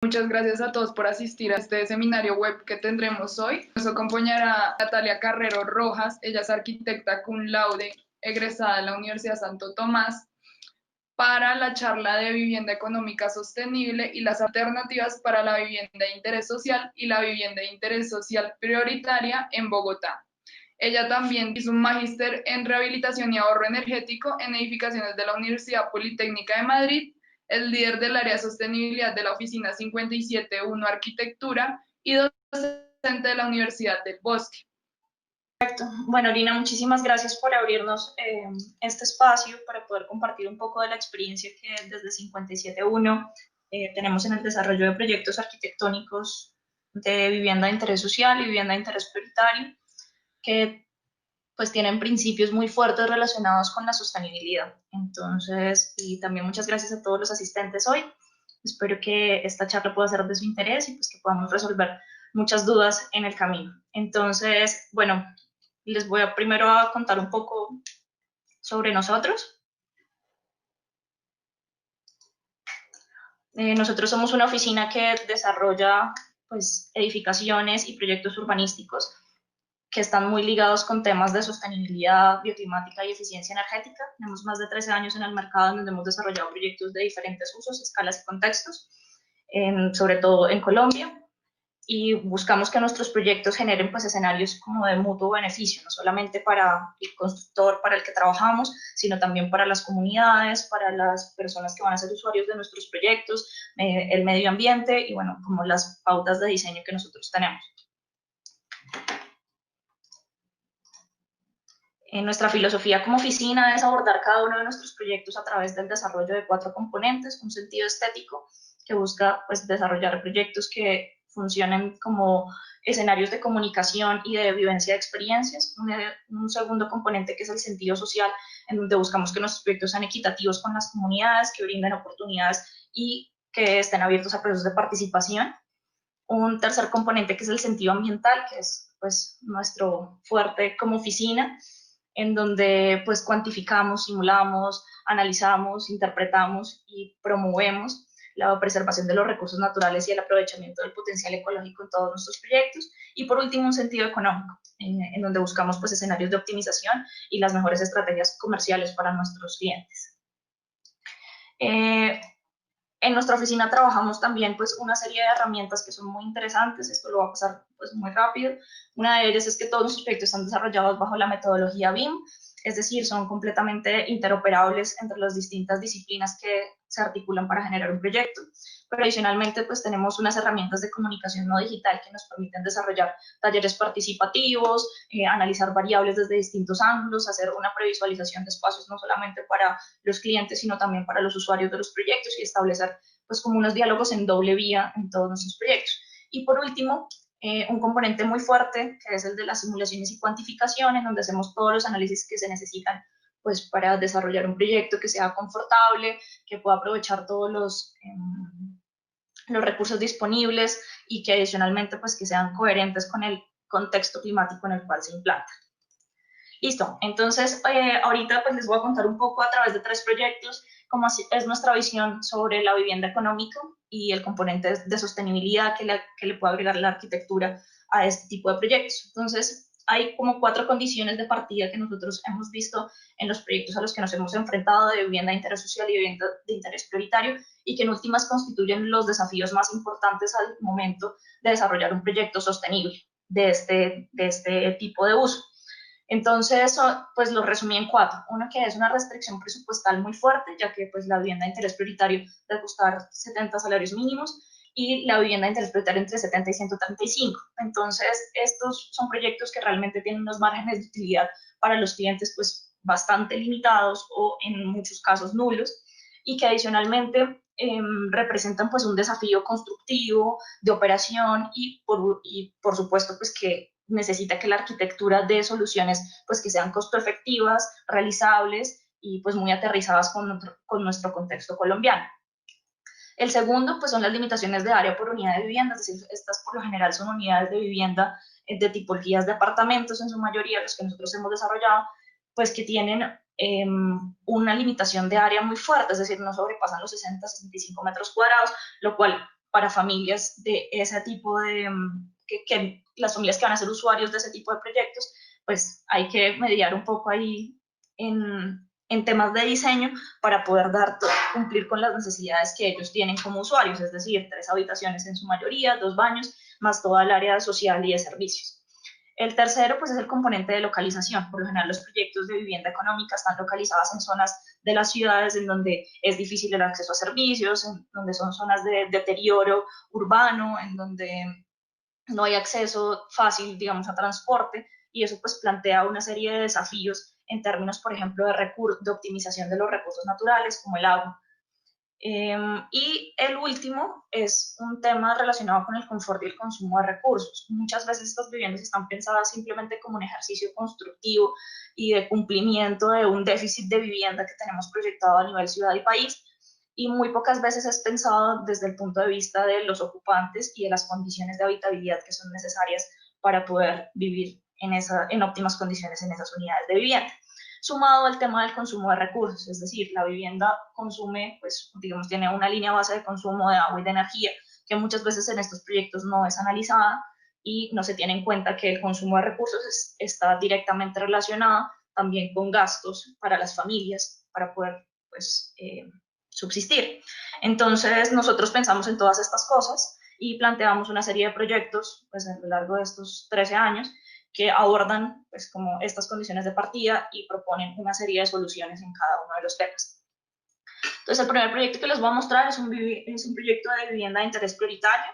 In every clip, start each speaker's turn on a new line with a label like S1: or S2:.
S1: Muchas gracias a todos por asistir a este seminario web que tendremos hoy. Nos acompañará Natalia Carrero Rojas, ella es arquitecta cum laude, egresada de la Universidad Santo Tomás, para la charla de vivienda económica sostenible y las alternativas para la vivienda de interés social y la vivienda de interés social prioritaria en Bogotá. Ella también hizo un magíster en rehabilitación y ahorro energético en edificaciones de la Universidad Politécnica de Madrid, es líder del área de sostenibilidad de la Oficina 571 Arquitectura y docente de la Universidad del Bosque.
S2: Bueno, Lina, muchísimas gracias por abrirnos este espacio para poder compartir un poco de la experiencia que desde 571 tenemos en el desarrollo de proyectos arquitectónicos de vivienda de interés social y vivienda de interés prioritario, que pues tienen principios muy fuertes relacionados con la sostenibilidad. Entonces, y también muchas gracias a todos los asistentes hoy. Espero que esta charla pueda ser de su interés y pues que podamos resolver muchas dudas en el camino. Entonces, bueno, les voy a primero a contar un poco sobre nosotros. Nosotros somos una oficina que desarrolla pues, edificaciones y proyectos urbanísticos que están muy ligados con temas de sostenibilidad, bioclimática y eficiencia energética. Tenemos más de 13 años en el mercado en donde hemos desarrollado proyectos de diferentes usos, escalas y contextos, sobre todo en Colombia. Y buscamos que nuestros proyectos generen pues escenarios como de mutuo beneficio, no solamente para el constructor para el que trabajamos, sino también para las comunidades, para las personas que van a ser usuarios de nuestros proyectos, el medio ambiente y bueno, como las pautas de diseño que nosotros tenemos. Nuestra filosofía como oficina es abordar cada uno de nuestros proyectos a través del desarrollo de 4 componentes, un sentido estético que busca pues, desarrollar proyectos que funcionen como escenarios de comunicación y de vivencia de experiencias, un segundo componente que es el sentido social, en donde buscamos que nuestros proyectos sean equitativos con las comunidades, que brinden oportunidades y que estén abiertos a procesos de participación. Un tercer componente que es el sentido ambiental, que es pues, nuestro fuerte como oficina, en donde pues cuantificamos, simulamos, analizamos, interpretamos y promovemos la preservación de los recursos naturales y el aprovechamiento del potencial ecológico en todos nuestros proyectos. Y por último, un sentido económico, en donde buscamos pues, escenarios de optimización y las mejores estrategias comerciales para nuestros clientes. En nuestra oficina trabajamos también pues, una serie de herramientas que son muy interesantes, esto lo va a pasar pues, muy rápido. Una de ellas es que todos nuestros proyectos están desarrollados bajo la metodología BIM, es decir, son completamente interoperables entre las distintas disciplinas que se articulan para generar un proyecto. Pero adicionalmente pues tenemos unas herramientas de comunicación no digital que nos permiten desarrollar talleres participativos, analizar variables desde distintos ángulos, hacer una previsualización de espacios no solamente para los clientes, sino también para los usuarios de los proyectos y establecer pues como unos diálogos en doble vía en todos nuestros proyectos. Y por último, un componente muy fuerte, que es el de las simulaciones y cuantificación, en donde hacemos todos los análisis que se necesitan pues, para desarrollar un proyecto que sea confortable, que pueda aprovechar todos los recursos disponibles y que adicionalmente pues, que sean coherentes con el contexto climático en el cual se implanta. Listo, entonces ahorita pues les voy a contar un poco a través de 3 proyectos cómo es nuestra visión sobre la vivienda económica y el componente de sostenibilidad que le puede agregar la arquitectura a este tipo de proyectos. Entonces, hay como 4 condiciones de partida que nosotros hemos visto en los proyectos a los que nos hemos enfrentado de vivienda de interés social y vivienda de interés prioritario y que en últimas constituyen los desafíos más importantes al momento de desarrollar un proyecto sostenible de este tipo de uso. Entonces, pues lo resumí en 4. Uno que es una restricción presupuestal muy fuerte, ya que pues la vivienda de interés prioritario debe costar 70 salarios mínimos y la vivienda de interés prioritario entre 70 y 135. Entonces, estos son proyectos que realmente tienen unos márgenes de utilidad para los clientes pues bastante limitados o en muchos casos nulos y que adicionalmente representan pues un desafío constructivo, de operación y por supuesto pues que necesita que la arquitectura dé soluciones pues que sean costo efectivas, realizables y pues muy aterrizadas con nuestro contexto colombiano. El segundo pues son las limitaciones de área por unidad de vivienda, es decir, estas por lo general son unidades de vivienda de tipologías de apartamentos en su mayoría, los que nosotros hemos desarrollado, pues que tienen una limitación de área muy fuerte, es decir, no sobrepasan los 60-65 metros cuadrados, lo cual para familias de ese tipo de, que las familias que van a ser usuarios de ese tipo de proyectos, pues hay que mediar un poco ahí en temas de diseño para poder cumplir con las necesidades que ellos tienen como usuarios, es decir, 3 habitaciones en su mayoría, 2 baños, más toda el área social y de servicios. El tercero, pues, es el componente de localización. Por lo general, los proyectos de vivienda económica están localizados en zonas de las ciudades en donde es difícil el acceso a servicios, en donde son zonas de deterioro urbano, en donde no hay acceso fácil, digamos, a transporte, y eso pues plantea una serie de desafíos en términos, por ejemplo, de optimización de los recursos naturales, como el agua. Y el último es un tema relacionado con el confort y el consumo de recursos. Muchas veces estas viviendas están pensadas simplemente como un ejercicio constructivo y de cumplimiento de un déficit de vivienda que tenemos proyectado a nivel ciudad y país, y muy pocas veces es pensado desde el punto de vista de los ocupantes y de las condiciones de habitabilidad que son necesarias para poder vivir en óptimas condiciones en esas unidades de vivienda. Sumado al tema del consumo de recursos, es decir, la vivienda consume, pues, digamos, tiene una línea base de consumo de agua y de energía que muchas veces en estos proyectos no es analizada y no se tiene en cuenta que el consumo de recursos está directamente relacionado también con gastos para las familias para poder, pues, subsistir. Entonces, nosotros pensamos en todas estas cosas y planteamos una serie de proyectos, pues, a lo largo de estos 13 años, que abordan, pues, como estas condiciones de partida y proponen una serie de soluciones en cada uno de los temas. Entonces, el primer proyecto que les voy a mostrar es un proyecto de vivienda de interés prioritario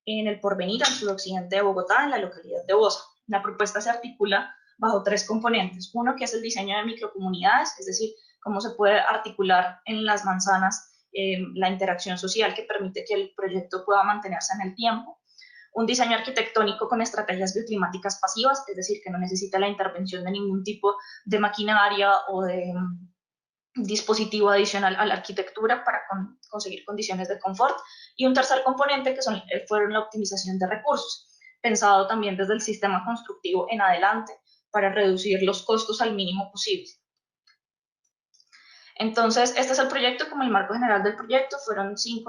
S2: en el Porvenir, al suroccidente de Bogotá, en la localidad de Bosa. La propuesta se articula bajo 3 componentes. Uno, que es el diseño de microcomunidades, es decir, cómo se puede articular en las manzanas la interacción social que permite que el proyecto pueda mantenerse en el tiempo. Un diseño arquitectónico con estrategias bioclimáticas pasivas, es decir, que no necesita la intervención de ningún tipo de maquinaria o de dispositivo adicional a la arquitectura para conseguir condiciones de confort. Y un tercer componente que fueron la optimización de recursos, pensado también desde el sistema constructivo en adelante para reducir los costos al mínimo posible. Entonces, este es el proyecto. Como el marco general del proyecto, fueron 6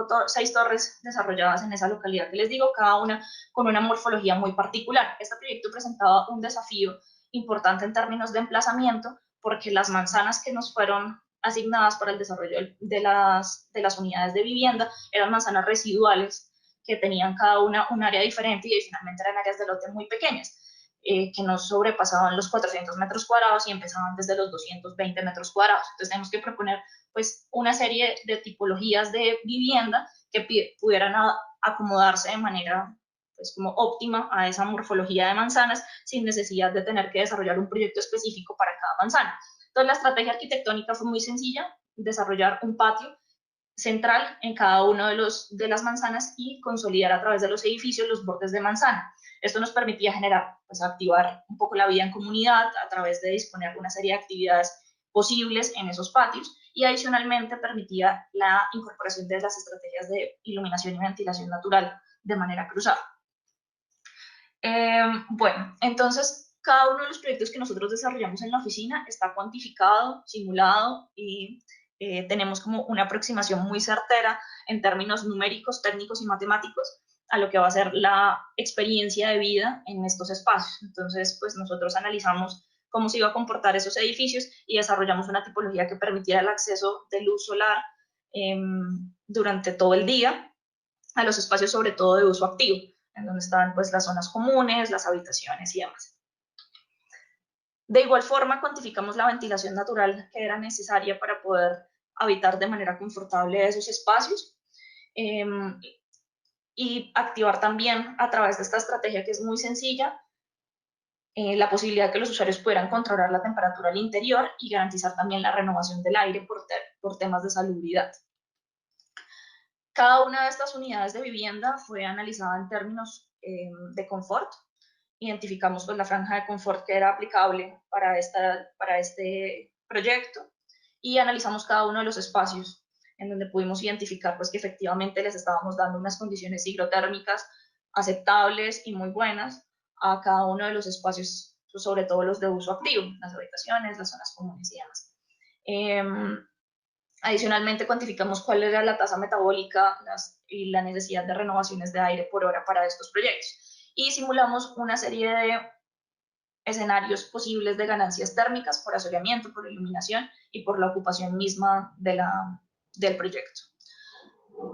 S2: torres desarrolladas en esa localidad que les digo, cada una con una morfología muy particular. Este proyecto presentaba un desafío importante en términos de emplazamiento, porque las manzanas que nos fueron asignadas para el desarrollo de las unidades de vivienda eran manzanas residuales que tenían cada una un área diferente y adicionalmente eran áreas de lote muy pequeñas. Que no sobrepasaban los 400 metros cuadrados y empezaban desde los 220 metros cuadrados. Entonces tenemos que proponer, pues, una serie de tipologías de vivienda que pudieran acomodarse de manera, pues, como óptima a esa morfología de manzanas sin necesidad de tener que desarrollar un proyecto específico para cada manzana. Entonces la estrategia arquitectónica fue muy sencilla: desarrollar un patio central en cada uno de las manzanas y consolidar a través de los edificios los bordes de manzana. Esto nos permitía generar, pues, activar un poco la vida en comunidad a través de disponer de una serie de actividades posibles en esos patios, y adicionalmente permitía la incorporación de las estrategias de iluminación y ventilación natural de manera cruzada. Bueno, entonces cada uno de los proyectos que nosotros desarrollamos en la oficina está cuantificado, simulado y tenemos como una aproximación muy certera en términos numéricos, técnicos y matemáticos a lo que va a ser la experiencia de vida en estos espacios. Entonces, pues nosotros analizamos cómo se iba a comportar esos edificios y desarrollamos una tipología que permitiera el acceso de luz solar durante todo el día a los espacios, sobre todo de uso activo, en donde estaban, pues, las zonas comunes, las habitaciones y demás. De igual forma, cuantificamos la ventilación natural que era necesaria para poder habitar de manera confortable esos espacios y activar también, a través de esta estrategia que es muy sencilla, la posibilidad de que los usuarios pudieran controlar la temperatura al interior y garantizar también la renovación del aire por temas de salubridad. Cada una de estas unidades de vivienda fue analizada en términos de confort. Identificamos, pues, la franja de confort que era aplicable para este proyecto y analizamos cada uno de los espacios en donde pudimos identificar, pues, que efectivamente les estábamos dando unas condiciones hidrotérmicas aceptables y muy buenas a cada uno de los espacios, pues, sobre todo los de uso activo, las habitaciones, las zonas comunes y demás. Adicionalmente, cuantificamos cuál era la tasa metabólica y la necesidad de renovaciones de aire por hora para estos proyectos. Y simulamos una serie de escenarios posibles de ganancias térmicas por asoleamiento, por iluminación y por la ocupación misma del proyecto.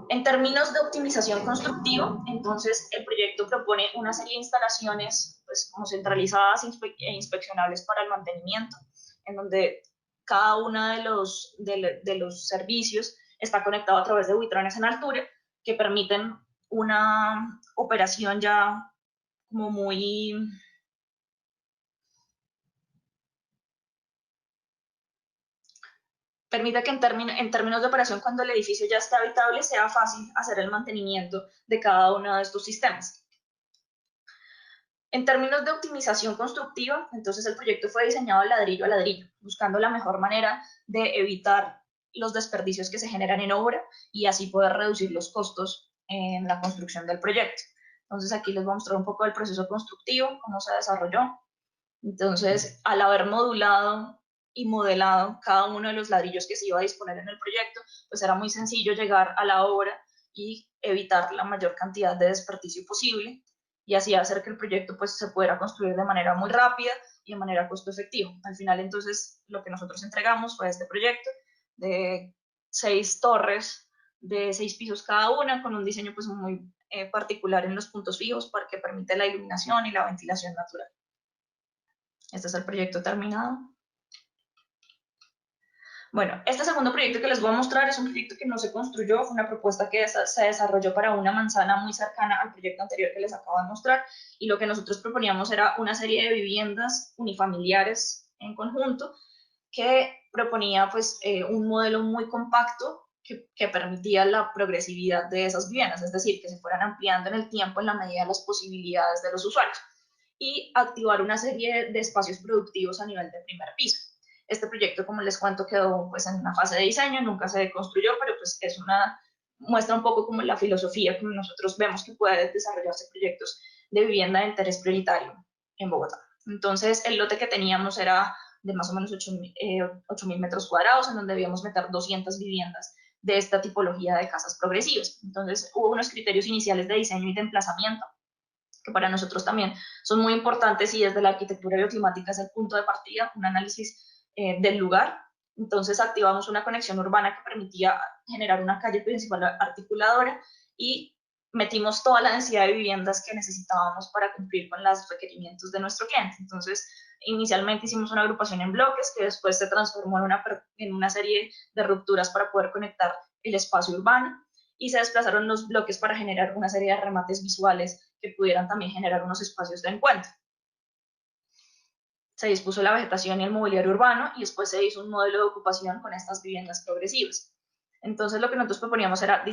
S2: En términos de optimización constructiva, entonces el proyecto propone una serie de instalaciones pues, como centralizadas e inspeccionables para el mantenimiento, en donde cada uno de los servicios está conectado a través de buitrones en altura que permiten una operación ya como muy permite que en términos de operación, cuando el edificio ya esté habitable, sea fácil hacer el mantenimiento de cada uno de estos sistemas. En términos de optimización constructiva, entonces el proyecto fue diseñado ladrillo a ladrillo, buscando la mejor manera de evitar los desperdicios que se generan en obra y así poder reducir los costos en la construcción del proyecto. Entonces aquí les voy a mostrar un poco del proceso constructivo, cómo se desarrolló. Entonces, al haber modulado y modelado cada uno de los ladrillos que se iba a disponer en el proyecto, pues era muy sencillo llegar a la obra y evitar la mayor cantidad de desperdicio posible y así hacer que el proyecto pues se pudiera construir de manera muy rápida y de manera costo efectiva. Al final, entonces, lo que nosotros entregamos fue este proyecto de 6 torres de 6 pisos cada una, con un diseño pues muy particular en los puntos fijos para que permite la iluminación y la ventilación natural. Este es el proyecto terminado. Bueno, este segundo proyecto que les voy a mostrar es un proyecto que no se construyó, fue una propuesta que se desarrolló para una manzana muy cercana al proyecto anterior que les acabo de mostrar, y lo que nosotros proponíamos era una serie de viviendas unifamiliares en conjunto que proponía pues un modelo muy compacto que permitía la progresividad de esas viviendas, es decir, que se fueran ampliando en el tiempo en la medida de las posibilidades de los usuarios, y activar una serie de espacios productivos a nivel de primer piso. Este proyecto, como les cuento, quedó pues en una fase de diseño, nunca se construyó, pero pues muestra un poco como la filosofía que nosotros vemos que puede desarrollarse proyectos de vivienda de interés prioritario en Bogotá. Entonces, el lote que teníamos era de más o menos 8.000 metros cuadrados, en donde debíamos meter 200 viviendas de esta tipología de casas progresivas. Entonces, hubo unos criterios iniciales de diseño y de emplazamiento que para nosotros también son muy importantes, y desde la arquitectura bioclimática es el punto de partida, un análisis del lugar. Entonces activamos una conexión urbana que permitía generar una calle principal articuladora y metimos toda la densidad de viviendas que necesitábamos para cumplir con los requerimientos de nuestro cliente. Entonces, inicialmente hicimos una agrupación en bloques que después se transformó en una serie de rupturas para poder conectar el espacio urbano, y se desplazaron los bloques para generar una serie de remates visuales que pudieran también generar unos espacios de encuentro. Se dispuso la vegetación y el mobiliario urbano, y después se hizo un modelo de ocupación con estas viviendas progresivas. Entonces, lo que nosotros proponíamos era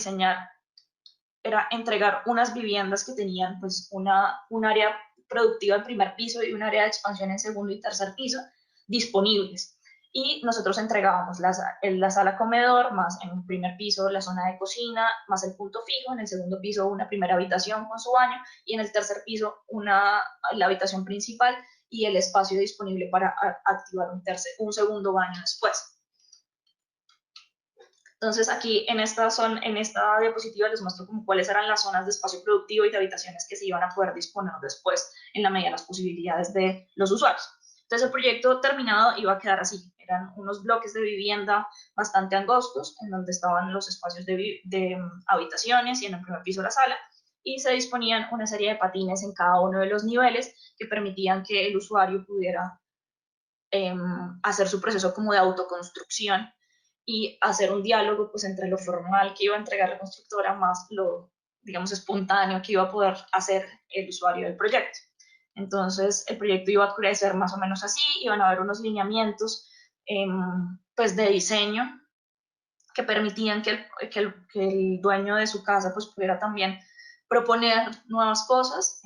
S2: entregar unas viviendas que tenían pues un área productiva en primer piso y un área de expansión en segundo y tercer piso disponibles. Y nosotros entregábamos la sala comedor, más en un primer piso la zona de cocina, más el punto fijo, en el segundo piso una primera habitación con su baño, y en el tercer piso la habitación principal y el espacio disponible para activar un segundo baño después. Entonces aquí en esta diapositiva les muestro como cuáles eran las zonas de espacio productivo y de habitaciones que se iban a poder disponer después en la medida de las posibilidades de los usuarios. Entonces el proyecto terminado iba a quedar así, eran unos bloques de vivienda bastante angostos en donde estaban los espacios de habitaciones y en el primer piso la sala, y se disponían una serie de patines en cada uno de los niveles que permitían que el usuario pudiera hacer su proceso como de autoconstrucción y hacer un diálogo pues entre lo formal que iba a entregar la constructora más lo, digamos, espontáneo que iba a poder hacer el usuario del proyecto. Entonces el proyecto iba a crecer más o menos así, iban a haber unos lineamientos pues de diseño que permitían que el dueño de su casa pues pudiera también proponer nuevas cosas,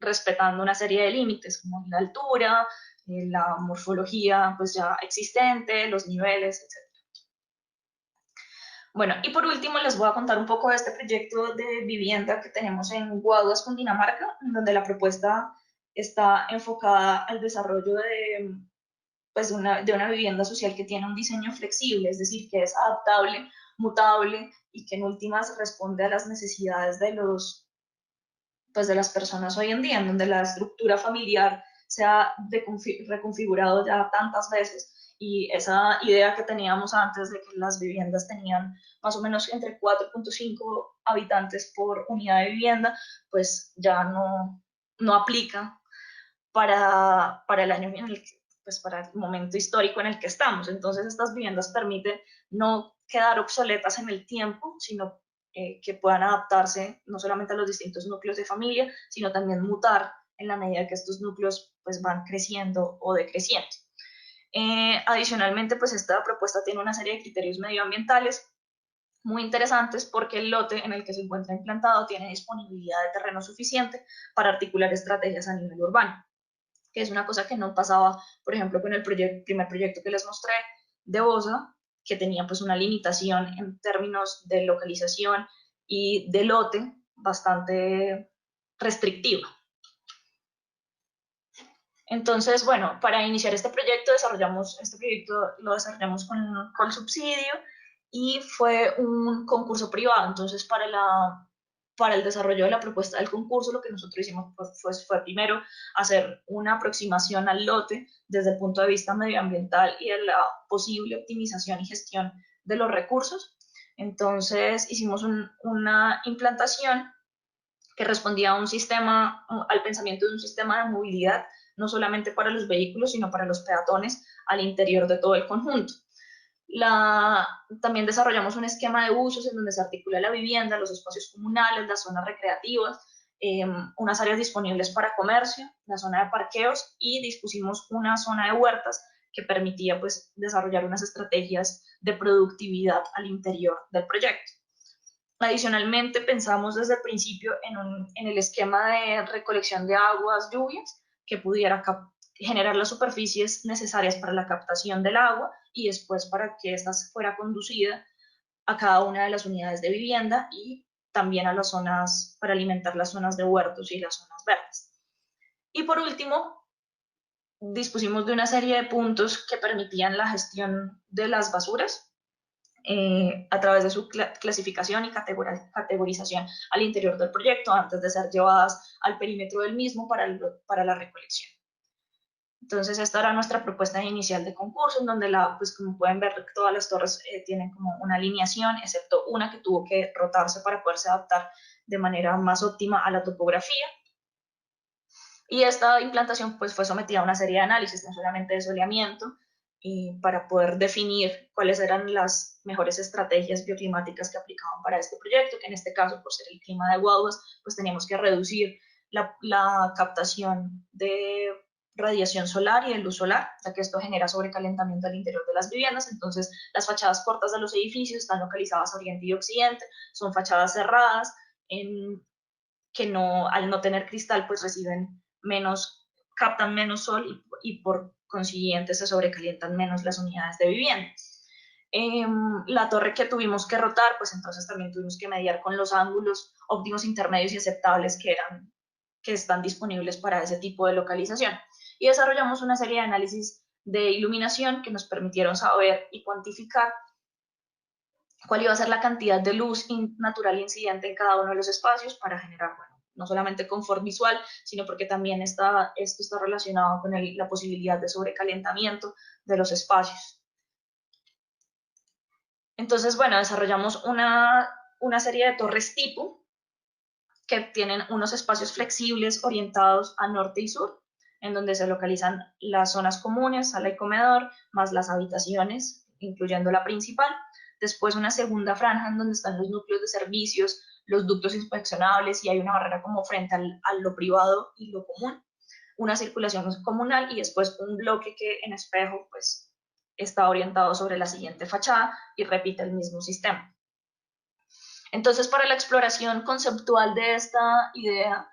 S2: respetando una serie de límites como la altura, la morfología pues ya existente, los niveles, etc. Bueno, y por último les voy a contar un poco de este proyecto de vivienda que tenemos en Guaduas, Cundinamarca, donde la propuesta está enfocada al desarrollo pues, de una vivienda social que tiene un diseño flexible, es decir, que es adaptable, mutable y que en últimas responde a las necesidades pues, de las personas hoy en día, en donde la estructura familiar se ha reconfigurado ya tantas veces, y esa idea que teníamos antes de que las viviendas tenían más o menos entre 4.5 habitantes por unidad de vivienda, pues ya no aplica para el año en el que, pues para el momento histórico en el que estamos. Entonces estas viviendas permiten no quedar obsoletas en el tiempo, sino que puedan adaptarse no solamente a los distintos núcleos de familia, sino también mutar en la medida que estos núcleos pues van creciendo o decreciendo. Adicionalmente, pues esta propuesta tiene una serie de criterios medioambientales muy interesantes, porque el lote en el que se encuentra implantado tiene disponibilidad de terreno suficiente para articular estrategias a nivel urbano, que es una cosa que no pasaba, por ejemplo, con el primer proyecto que les mostré de Bosa, que tenía pues una limitación en términos de localización y de lote bastante restrictiva. Entonces, bueno, para iniciar este proyecto lo desarrollamos con subsidio, y fue un concurso privado. Entonces, para el desarrollo de la propuesta del concurso, lo que nosotros hicimos fue primero hacer una aproximación al lote desde el punto de vista medioambiental y de la posible optimización y gestión de los recursos. Entonces, hicimos una implantación que respondía al pensamiento de un sistema de movilidad, no solamente para los vehículos, sino para los peatones al interior de todo el conjunto. También desarrollamos un esquema de usos en donde se articula la vivienda, los espacios comunales, las zonas recreativas, unas áreas disponibles para comercio, la zona de parqueos, y dispusimos una zona de huertas que permitía pues desarrollar unas estrategias de productividad al interior del proyecto. Adicionalmente, pensamos desde el principio en el esquema de recolección de aguas, lluvias, que pudiera generar las superficies necesarias para la captación del agua y después para que ésta fuera conducida a cada una de las unidades de vivienda, y también a las zonas, para alimentar las zonas de huertos y las zonas verdes. Y por último, dispusimos de una serie de puntos que permitían la gestión de las basuras, a través de su clasificación y categorización al interior del proyecto antes de ser llevadas al perímetro del mismo para la recolección. Entonces, esta era nuestra propuesta inicial de concurso, en donde, pues como pueden ver, todas las torres tienen como una alineación, excepto una que tuvo que rotarse para poderse adaptar de manera más óptima a la topografía. Y esta implantación pues fue sometida a una serie de análisis, no solamente de soleamiento, para poder definir cuáles eran las mejores estrategias bioclimáticas que aplicaban para este proyecto, que en este caso, por ser el clima de Guaduas, pues teníamos que reducir la captación de radiación solar y de luz solar, ya que esto genera sobrecalentamiento al interior de las viviendas. Entonces, las fachadas cortas de los edificios están localizadas a oriente y occidente, son fachadas cerradas, que al no tener cristal, pues captan menos sol, y por consiguiente se sobrecalientan menos las unidades de vivienda. La torre que tuvimos que rotar, pues entonces también tuvimos que mediar con los ángulos óptimos, intermedios y aceptables que están disponibles para ese tipo de localización. Y desarrollamos una serie de análisis de iluminación que nos permitieron saber y cuantificar cuál iba a ser la cantidad de luz natural incidente en cada uno de los espacios para generar, bueno, no solamente confort visual, sino porque también esto está relacionado con la posibilidad de sobrecalentamiento de los espacios. Entonces, bueno, desarrollamos una serie de torres tipo que tienen unos espacios flexibles orientados a norte y sur, en donde se localizan las zonas comunes, sala y comedor, más las habitaciones, incluyendo la principal. Después una segunda franja en donde están los núcleos de servicios, los ductos inspeccionables, y hay una barrera como frente a lo privado y lo común, una circulación comunal, y después un bloque que en espejo pues está orientado sobre la siguiente fachada y repite el mismo sistema. Entonces, para la exploración conceptual de esta idea,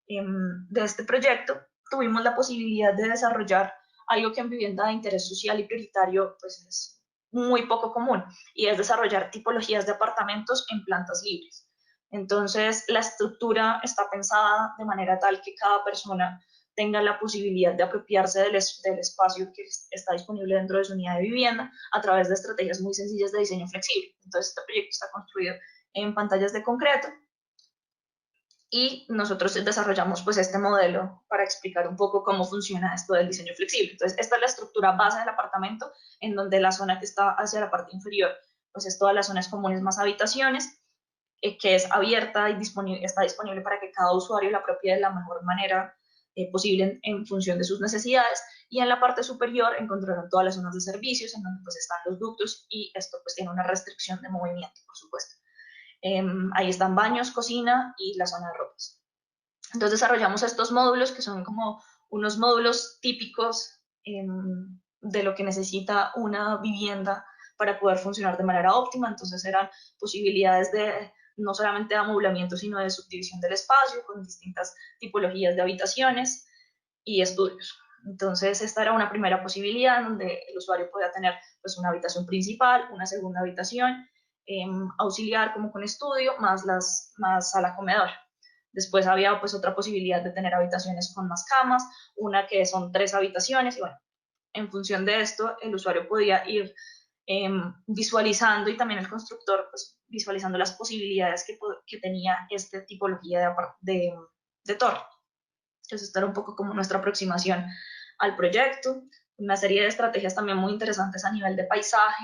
S2: de este proyecto, tuvimos la posibilidad de desarrollar algo que en vivienda de interés social y prioritario pues es muy poco común, y es desarrollar tipologías de apartamentos en plantas libres. Entonces, la estructura está pensada de manera tal que cada persona tenga la posibilidad de apropiarse del espacio que está disponible dentro de su unidad de vivienda a través de estrategias muy sencillas de diseño flexible. Entonces, este proyecto está construido en pantallas de concreto y nosotros desarrollamos pues este modelo para explicar un poco cómo funciona esto del diseño flexible. Entonces, esta es la estructura base del apartamento, en donde la zona que está hacia la parte inferior, pues es todas las zonas comunes más habitaciones, que es abierta y está disponible para que cada usuario la apropie de la mejor manera posible en función de sus necesidades. Y en la parte superior encontrarán todas las zonas de servicios, en donde pues están los ductos, y esto pues tiene una restricción de movimiento, por supuesto. Ahí están baños, cocina y la zona de ropas. Entonces desarrollamos estos módulos que son como unos módulos típicos de lo que necesita una vivienda para poder funcionar de manera óptima. Entonces eran posibilidades de no solamente de amoblamiento, sino de subdivisión del espacio con distintas tipologías de habitaciones y estudios. Entonces esta era una primera posibilidad donde el usuario podía tener pues una habitación principal, una segunda habitación auxiliar como con estudio, más sala comedor. Después había pues otra posibilidad de tener habitaciones con más camas, una que son 3 habitaciones, y bueno, en función de esto el usuario podía ir visualizando, y también el constructor pues visualizando las posibilidades que tenía esta tipología de torre. Entonces esta era un poco como nuestra aproximación al proyecto, una serie de estrategias también muy interesantes a nivel de paisaje,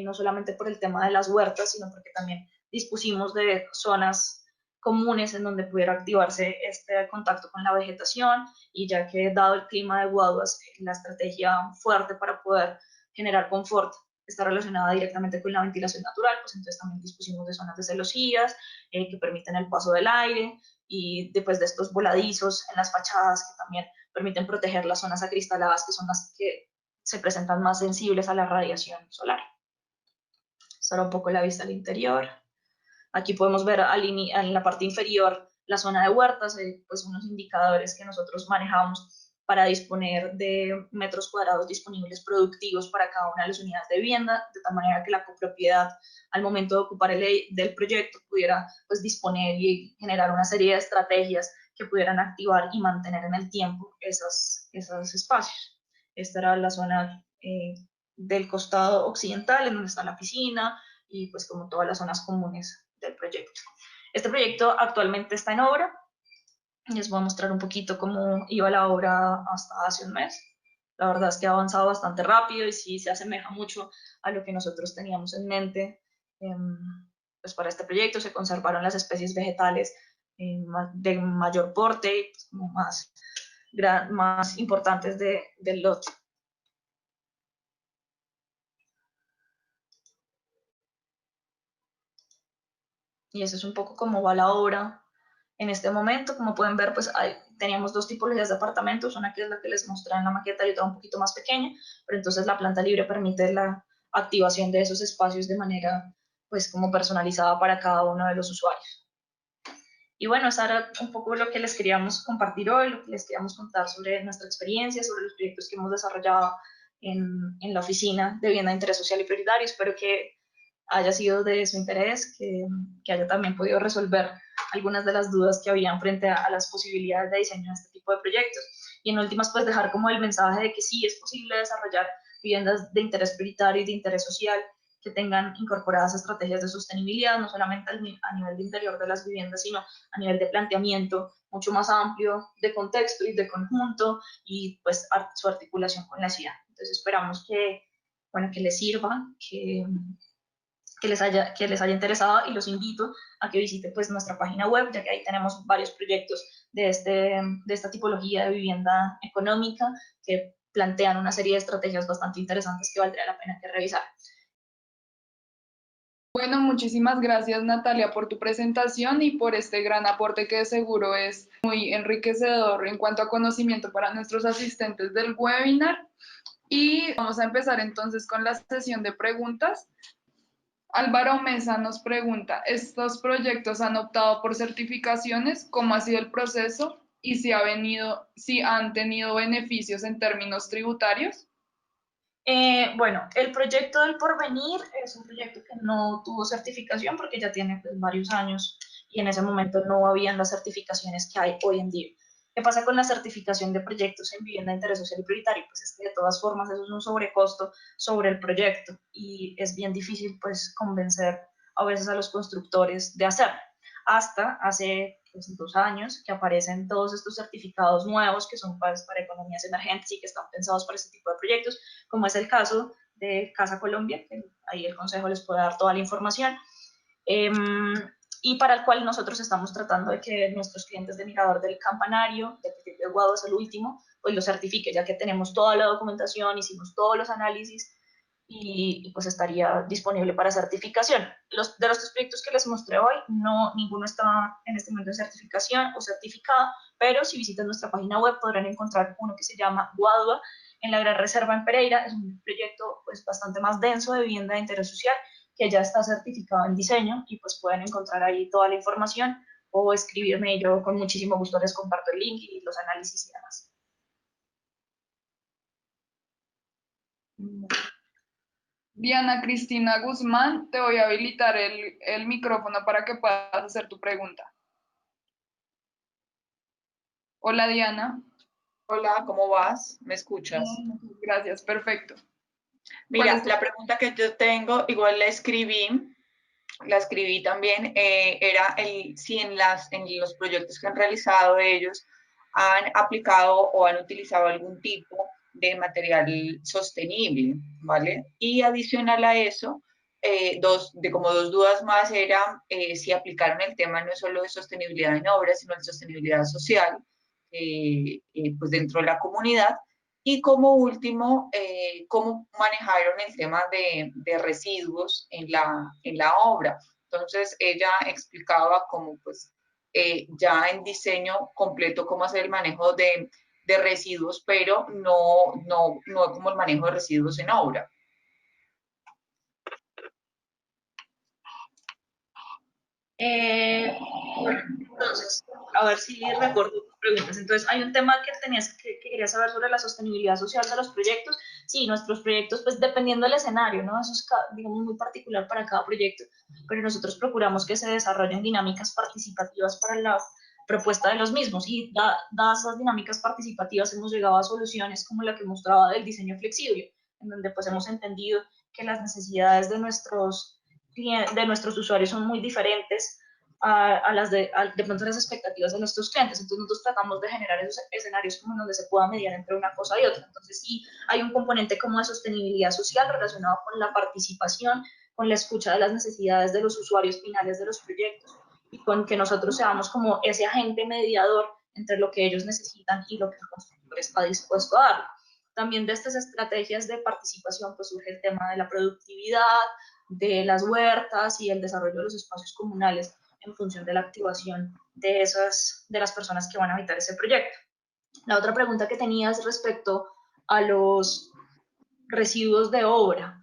S2: no solamente por el tema de las huertas, sino porque también dispusimos de zonas comunes en donde pudiera activarse este contacto con la vegetación, y ya que dado el clima de Guaduas, la estrategia fuerte para poder generar confort está relacionada directamente con la ventilación natural, pues entonces también dispusimos de zonas de celosías que permiten el paso del aire, y después de estos voladizos en las fachadas que también permiten proteger las zonas acristaladas, que son las que se presentan más sensibles a la radiación solar. Esta era un poco la vista al interior. Aquí podemos ver en la parte inferior la zona de huertas, pues unos indicadores que nosotros manejamos para disponer de metros cuadrados disponibles productivos para cada una de las unidades de vivienda, de tal manera que la copropiedad al momento de ocupar del proyecto pudiera pues disponer y generar una serie de estrategias que pudieran activar y mantener en el tiempo esos espacios. Esta era la zona del costado occidental, en donde está la piscina y pues como todas las zonas comunes del proyecto. Este proyecto actualmente está en obra. Les voy a mostrar un poquito cómo iba la obra hasta hace un mes. La verdad es que ha avanzado bastante rápido y sí se asemeja mucho a lo que nosotros teníamos en mente. Pues para este proyecto se conservaron las especies vegetales de mayor porte y pues como más importantes del lote. Y eso es un poco cómo va la obra en este momento. Como pueden ver, pues teníamos 2 tipologías de apartamentos, una que es la que les mostré en la maqueta y otra un poquito más pequeña, pero entonces la planta libre permite la activación de esos espacios de manera pues como personalizada para cada uno de los usuarios. Y bueno, eso era un poco lo que les queríamos compartir hoy, lo que les queríamos contar sobre nuestra experiencia, sobre los proyectos que hemos desarrollado en la oficina de vivienda de interés social y prioritario. Espero que haya sido de su interés, que haya también podido resolver algunas de las dudas que habían frente a las posibilidades de diseño de este tipo de proyectos. Y en últimas, pues dejar como el mensaje de que sí es posible desarrollar viviendas de interés prioritario y de interés social que tengan incorporadas estrategias de sostenibilidad, no solamente a nivel de interior de las viviendas, sino a nivel de planteamiento mucho más amplio, de contexto y de conjunto, y pues su articulación con la ciudad. Entonces esperamos bueno, que les sirva, que les haya interesado, y los invito a que visiten pues nuestra página web, ya que ahí tenemos varios proyectos de esta tipología de vivienda económica que plantean una serie de estrategias bastante interesantes que valdría la pena que revisar.
S1: Bueno, muchísimas gracias Natalia por tu presentación y por este gran aporte que de seguro es muy enriquecedor en cuanto a conocimiento para nuestros asistentes del webinar. Y vamos a empezar entonces con la sesión de preguntas. Álvaro Mesa nos pregunta, ¿estos proyectos han optado por certificaciones? ¿Cómo ha sido el proceso? ¿Y si han tenido beneficios en términos tributarios?
S2: Bueno, el proyecto del Porvenir es un proyecto que no tuvo certificación porque ya tiene pues, varios años, y en ese momento no habían las certificaciones que hay hoy en día. ¿Qué pasa con la certificación de proyectos en vivienda de interés social y prioritario? Pues es que de todas formas eso es un sobrecosto sobre el proyecto y es bien difícil pues convencer a veces a los constructores de hacerlo. Hasta hace pues, 2 años que aparecen todos estos certificados nuevos que son para economías emergentes y que están pensados para este tipo de proyectos, como es el caso de Casa Colombia, que ahí el Consejo les puede dar toda la información. Y para el cual nosotros estamos tratando de que nuestros clientes de Mirador del Campanario, de Guaduas el último, pues lo certifique, ya que tenemos toda la documentación, hicimos todos los análisis y pues estaría disponible para certificación. De los 3 proyectos que les mostré hoy, no, ninguno está en este momento en certificación o certificado, pero si visitan nuestra página web podrán encontrar uno que se llama Guadua en la Gran Reserva en Pereira. Es un proyecto pues bastante más denso de vivienda de interés social que ya está certificado en diseño y pues pueden encontrar ahí toda la información o escribirme y yo con muchísimo gusto les comparto el link y los análisis y demás.
S1: Diana Cristina Guzmán, te voy a habilitar el micrófono para que puedas hacer tu pregunta. Hola Diana.
S3: Hola, ¿cómo vas? ¿Me escuchas?
S1: Bien, gracias, perfecto. ¿Cuál
S3: Mira,
S1: es tu
S3: la pregunta que yo tengo, igual la escribí también, era si en los proyectos que han realizado ellos han aplicado o han utilizado algún tipo de material sostenible, ¿vale? Y adicional a eso, como dos dudas más eran si aplicaron el tema no solo de sostenibilidad en obras, sino de sostenibilidad social, pues dentro de la comunidad. Y como último, cómo manejaron el tema de residuos en la obra. Entonces, ella explicaba cómo, pues, ya en diseño completo cómo hacer el manejo de residuos, pero no como el manejo de residuos en obra.
S2: Bueno, entonces, a ver si recuerdo tus preguntas. Entonces, hay un tema que querías saber sobre la sostenibilidad social de los proyectos. Sí, nuestros proyectos, pues dependiendo del escenario, ¿no? Eso es, digamos, muy particular para cada proyecto, pero nosotros procuramos que se desarrollen dinámicas participativas para la propuesta de los mismos y dadas esas dinámicas participativas hemos llegado a soluciones como la que mostraba del diseño flexible, en donde pues hemos entendido que las necesidades de nuestros usuarios son muy diferentes de pronto las expectativas de nuestros clientes. Entonces nosotros tratamos de generar esos escenarios como donde se pueda mediar entre una cosa y otra. Entonces sí hay un componente como de sostenibilidad social relacionado con la participación, con la escucha de las necesidades de los usuarios finales de los proyectos y con que nosotros seamos como ese agente mediador entre lo que ellos necesitan y lo que el constructor está dispuesto a dar. También de estas estrategias de participación pues surge el tema de la productividad, de las huertas y el desarrollo de los espacios comunales en función de la activación de las personas que van a habitar ese proyecto. La otra pregunta que tenía es respecto a los residuos de obra.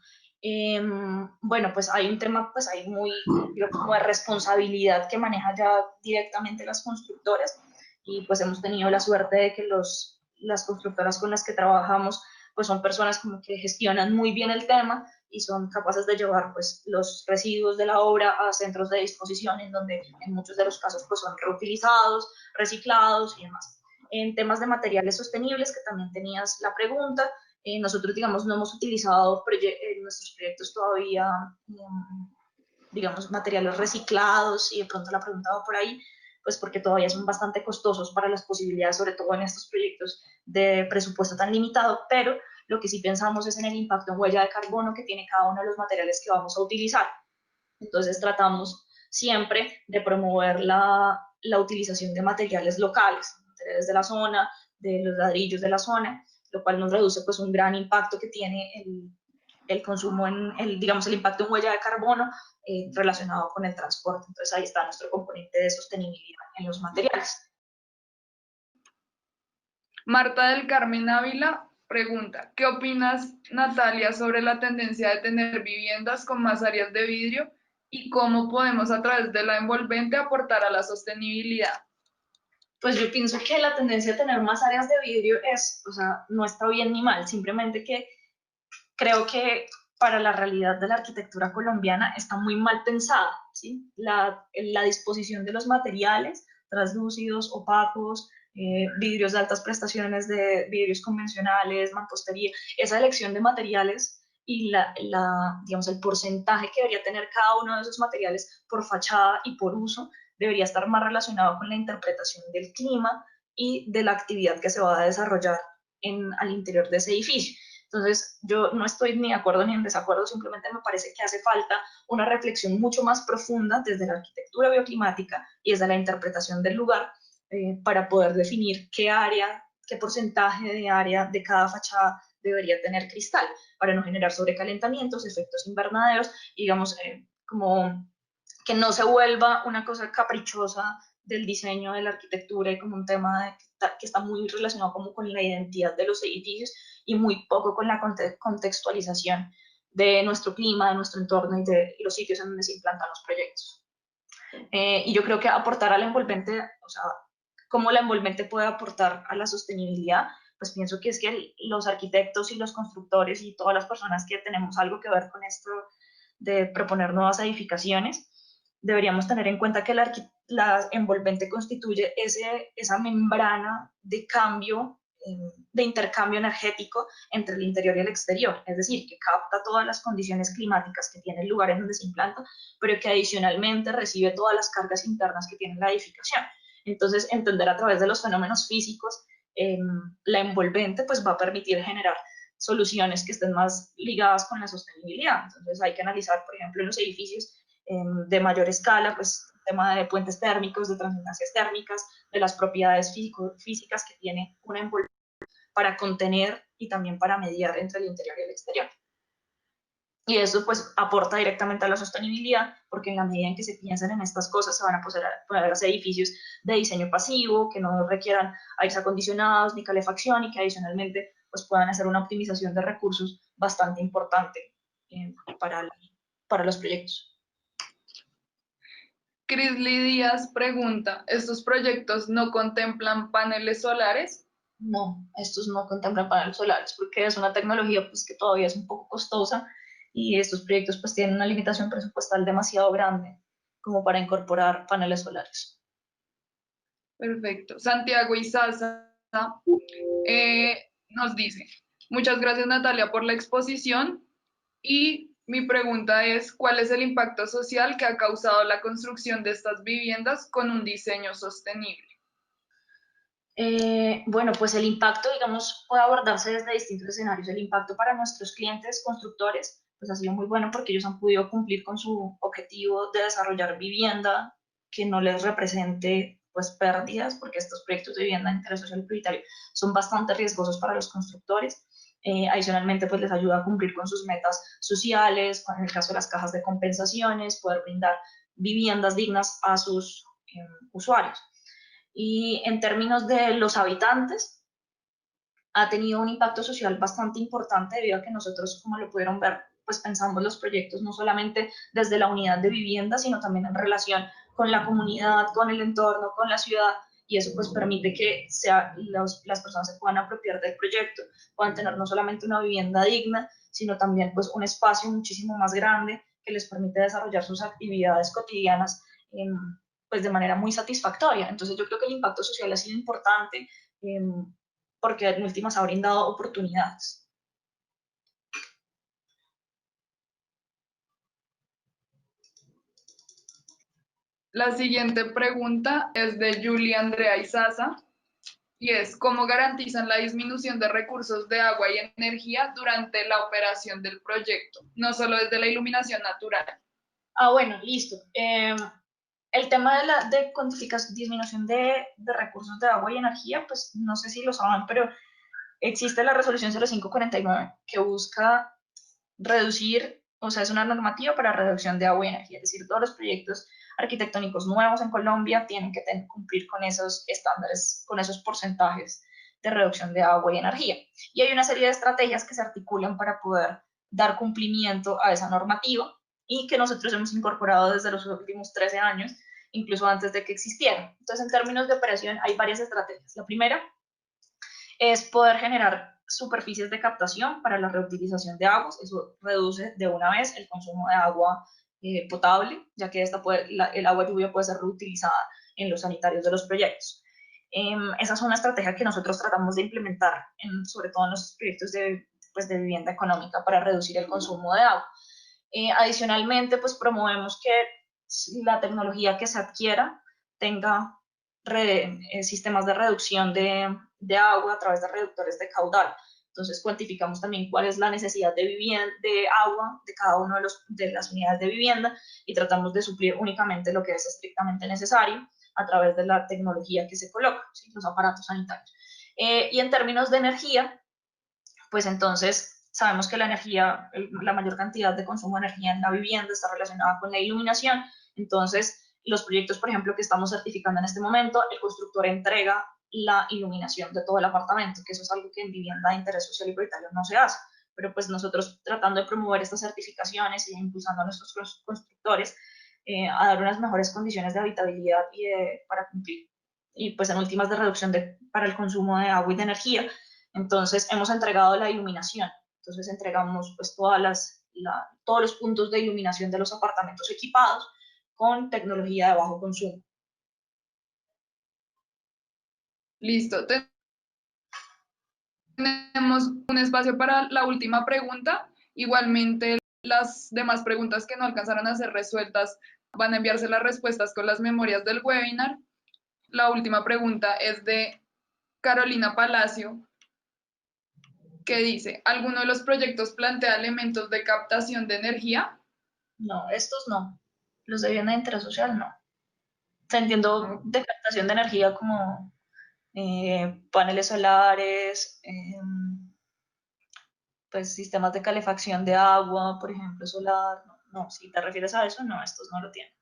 S2: Bueno, pues hay un tema, pues hay como de responsabilidad que maneja ya directamente las constructoras y pues hemos tenido la suerte de que las constructoras con las que trabajamos pues son personas como que gestionan muy bien el tema y son capaces de llevar pues los residuos de la obra a centros de disposición en donde en muchos de los casos pues son reutilizados, reciclados y demás. En temas de materiales sostenibles, que también tenías la pregunta, nosotros, digamos, no hemos utilizado en nuestros proyectos todavía, digamos, materiales reciclados y de pronto la pregunta va por ahí, pues porque todavía son bastante costosos para las posibilidades, sobre todo en estos proyectos de presupuesto tan limitado, pero lo que sí pensamos es en el impacto en huella de carbono que tiene cada uno de los materiales que vamos a utilizar. Entonces tratamos siempre de promover la utilización de materiales locales, materiales de la zona, de los ladrillos de la zona, lo cual nos reduce pues un gran impacto que tiene el consumo digamos, el impacto en huella de carbono relacionado con el transporte. Entonces ahí está nuestro componente de sostenibilidad en los materiales.
S1: Marta del Carmen Ávila pregunta, ¿qué opinas, Natalia, sobre la tendencia de tener viviendas con más áreas de vidrio y cómo podemos a través de la envolvente aportar a la sostenibilidad?
S2: Pues yo pienso que la tendencia de tener más áreas de vidrio o sea, no está bien ni mal, simplemente que creo que para la realidad de la arquitectura colombiana está muy mal pensada, ¿sí? La disposición de los materiales translúcidos, opacos, vidrios de altas prestaciones, de vidrios convencionales, mampostería. Esa elección de materiales y digamos, el porcentaje que debería tener cada uno de esos materiales por fachada y por uso debería estar más relacionado con la interpretación del clima y de la actividad que se va a desarrollar al interior de ese edificio. Entonces, yo no estoy ni de acuerdo ni en desacuerdo, simplemente me parece que hace falta una reflexión mucho más profunda desde la arquitectura bioclimática y desde la interpretación del lugar para poder definir qué área, qué porcentaje de área de cada fachada debería tener cristal, para no generar sobrecalentamientos, efectos invernaderos, y digamos, como que no se vuelva una cosa caprichosa del diseño de la arquitectura y como un tema que está muy relacionado como con la identidad de los edificios y muy poco con la contextualización de nuestro clima, de nuestro entorno y de los sitios en donde se implantan los proyectos. Y yo creo que aportar al envolvente, o sea, cómo la envolvente puede aportar a la sostenibilidad, pues pienso que es que los arquitectos y los constructores y todas las personas que tenemos algo que ver con esto de proponer nuevas edificaciones, deberíamos tener en cuenta que la envolvente constituye esa membrana de cambio, de intercambio energético entre el interior y el exterior, es decir, que capta todas las condiciones climáticas que tiene el lugar en donde se implanta, pero que adicionalmente recibe todas las cargas internas que tiene la edificación. Entonces, entender a través de los fenómenos físicos la envolvente pues va a permitir generar soluciones que estén más ligadas con la sostenibilidad. Entonces hay que analizar, por ejemplo, en los edificios de mayor escala, pues el tema de puentes térmicos, de transminancias térmicas, de las propiedades físicas que tiene una envolvente para contener y también para mediar entre el interior y el exterior. Y eso pues aporta directamente a la sostenibilidad, porque en la medida en que se piensan en estas cosas se van a poder hacer edificios de diseño pasivo, que no requieran aires acondicionados ni calefacción y que adicionalmente pues puedan hacer una optimización de recursos bastante importante para los proyectos.
S1: Crisley Díaz pregunta, ¿estos proyectos no contemplan paneles solares?
S2: No, estos no contemplan paneles solares porque es una tecnología pues, que todavía es un poco costosa y estos proyectos pues tienen una limitación presupuestal demasiado grande como para incorporar paneles solares.
S1: Perfecto. Santiago Izaza nos dice, muchas gracias Natalia por la exposición y mi pregunta es, ¿cuál es el impacto social que ha causado la construcción de estas viviendas con un diseño sostenible?
S2: Bueno, pues el impacto, digamos, puede abordarse desde distintos escenarios. El impacto para nuestros clientes constructores, pues ha sido muy bueno porque ellos han podido cumplir con su objetivo de desarrollar vivienda que no les represente pues pérdidas, porque estos proyectos de vivienda de interés social prioritario son bastante riesgosos para los constructores. Adicionalmente, pues les ayuda a cumplir con sus metas sociales, en el caso de las cajas de compensaciones, poder brindar viviendas dignas a sus usuarios. Y en términos de los habitantes, ha tenido un impacto social bastante importante debido a que nosotros, como lo pudieron ver, pues pensamos los proyectos no solamente desde la unidad de vivienda, sino también en relación con la comunidad, con el entorno, con la ciudad, y eso pues permite que las personas se puedan apropiar del proyecto, puedan tener no solamente una vivienda digna, sino también pues un espacio muchísimo más grande que les permite desarrollar sus actividades cotidianas pues de manera muy satisfactoria. Entonces yo creo que el impacto social ha sido importante porque en últimas ha brindado oportunidades.
S1: La siguiente pregunta es de Julia Andrea Izaza y es, ¿cómo garantizan la disminución de recursos de agua y energía durante la operación del proyecto? No solo desde la iluminación natural.
S2: Bueno, listo. El tema de disminución de recursos de agua y energía, pues no sé si lo saben, pero existe la resolución 0549 que busca reducir, o sea, es una normativa para reducción de agua y energía, es decir, todos los proyectos arquitectónicos nuevos en Colombia tienen que cumplir con esos estándares, con esos porcentajes de reducción de agua y energía. Y hay una serie de estrategias que se articulan para poder dar cumplimiento a esa normativa y que nosotros hemos incorporado desde los últimos 13 años, incluso antes de que existieran. Entonces, en términos de operación, hay varias estrategias. La primera es poder generar superficies de captación para la reutilización de aguas. Eso reduce de una vez el consumo de agua potable, ya que el agua lluvia puede ser reutilizada en los sanitarios de los proyectos. Esa es una estrategia que nosotros tratamos de implementar, sobre todo en los proyectos de vivienda económica para reducir el consumo de agua. Adicionalmente, pues promovemos que la tecnología que se adquiera tenga sistemas de reducción de agua a través de reductores de caudal. Entonces cuantificamos también cuál es la necesidad de agua de cada una de las unidades de vivienda y tratamos de suplir únicamente lo que es estrictamente necesario a través de la tecnología que se coloca, ¿sí? Los aparatos sanitarios. Y en términos de energía, pues entonces sabemos que la energía, la mayor cantidad de consumo de energía en la vivienda está relacionada con la iluminación. Entonces, los proyectos, por ejemplo, que estamos certificando en este momento, el constructor entrega la iluminación de todo el apartamento, que eso es algo que en vivienda de interés social y prioritario no se hace. Pero pues nosotros tratando de promover estas certificaciones y impulsando a nuestros constructores a dar unas mejores condiciones de habitabilidad para cumplir. Y pues en últimas de reducción para el consumo de agua y de energía. Entonces hemos entregado la iluminación. Entonces entregamos pues todos los puntos de iluminación de los apartamentos equipados con tecnología de bajo consumo.
S1: Listo. Tenemos un espacio para la última pregunta. Igualmente, las demás preguntas que no alcanzaron a ser resueltas van a enviarse las respuestas con las memorias del webinar. La última pregunta es de Carolina Palacio, que dice, ¿alguno de los proyectos plantea elementos de captación de energía?
S2: No, estos no. Los de vivienda de interés social no. Entiendo de captación de energía como paneles solares, pues sistemas de calefacción de agua, por ejemplo, solar. No, si te refieres a eso, no, estos no lo tienen.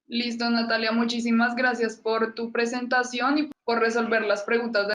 S1: Listo, Natalia, muchísimas gracias por tu presentación y por resolver las preguntas de